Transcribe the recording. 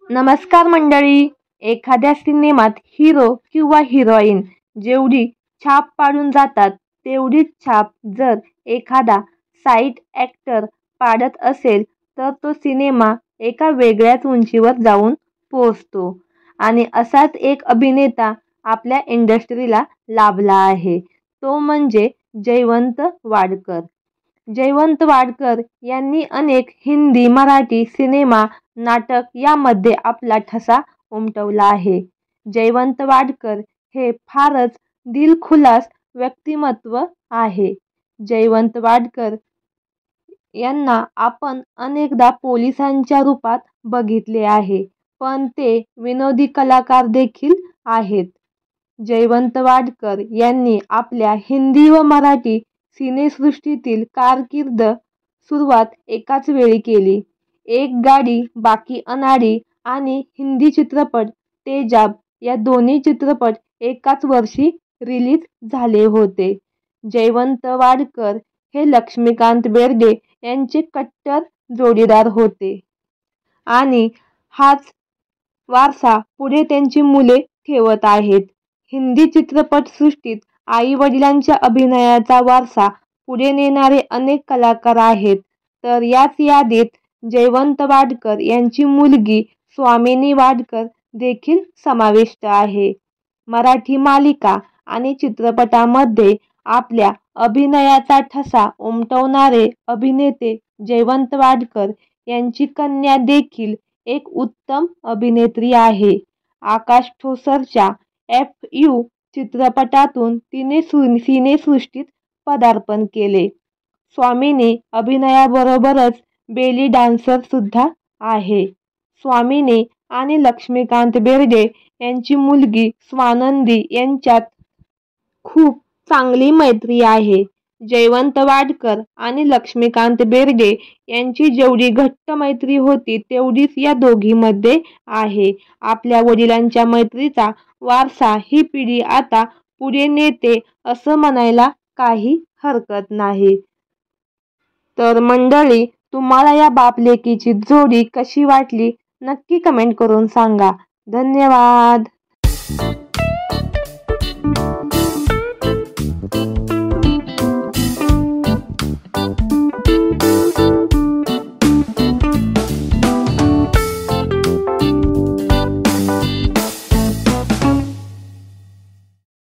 नमस्कार मंडळी. एखाद्या सिनेमात हिरो किंवा हिरोईन जेवढी छाप पाडून जातात तेवढीच छाप जर एखादा साईड ॲक्टर पाडत असेल तर तो सिनेमा एका वेगळ्याच उंचीवर जाऊन पोहोचतो. आणि असाच एक अभिनेता आपल्या इंडस्ट्रीला लाभला आहे, तो म्हणजे जयवंत वाडकर. जयवंत वाडकर यांनी अनेक हिंदी, मराठी सिनेमा, नाटक यामध्ये आपला ठसा उमटवला आहे. जयवंत वाडकर हे फारच दिलखुलास व्यक्तिमत्व आहे. जयवंत वाडकर यांना आपण अनेकदा पोलिसांच्या रूपात बघितले आहे, पण ते विनोदी कलाकार देखील आहेत. जयवंत वाडकर यांनी आपल्या हिंदी व मराठी सिनेसृष्टीतील कारकीर्द सुरुवात एकाच वेळी केली. एक गाडी बाकी अनाडी आणि हिंदी चित्रपट तेजाब या दोन्ही चित्रपट एकाच वर्षी रिलीज झाले होते. जयवंत वाडकर हे लक्ष्मीकांत बेर्डे यांचे कट्टर जोडीदार होते आणि हाच वारसा पुढे त्यांची मुले ठेवत आहेत. हिंदी चित्रपटसृष्टीत आई-वडिलांच्या अभिनयाचा वारसा पुढे नेणारे अनेक कलाकार आहेत, तर याच यादीत जयवंत वाडकर यांची मुलगी स्वामिनी वाडकर देखील समाविष्ट आहे. मराठी मालिका आणि चित्रपटामध्ये आपल्या अभिनयाचा ठसा उमटवणारे अभिनेते जयवंत वाडकर यांची कन्या देखील एक उत्तम अभिनेत्री आहे. आकाश ठोसरच्या FU चित्रपटातून तिने सिनेसृष्टीत पदार्पण केले. स्वामिनी अभिनयाबरोबरच बेली डान्सर सुद्धा आहे. स्वामिनी आणि लक्ष्मीकांत बेर्डे यांची मुलगी स्वानंदी यांच्यात खूप चांगली मैत्री आहे. जयवंत वाडकर आणि लक्ष्मीकांत बेर्डे यांची जेवढी घट्ट मैत्री होती तेवढीच या दोघींमध्ये आहे. आपल्या वडिलांच्या मैत्रीचा वारसा ही पिढी आता पुढे नेते असं म्हणायला काही हरकत नाही. तर मंडळी, तुम्हाला या बाप-लेकीची जोडी कशी वाटली नक्की कमेंट करून सांगा. धन्यवाद.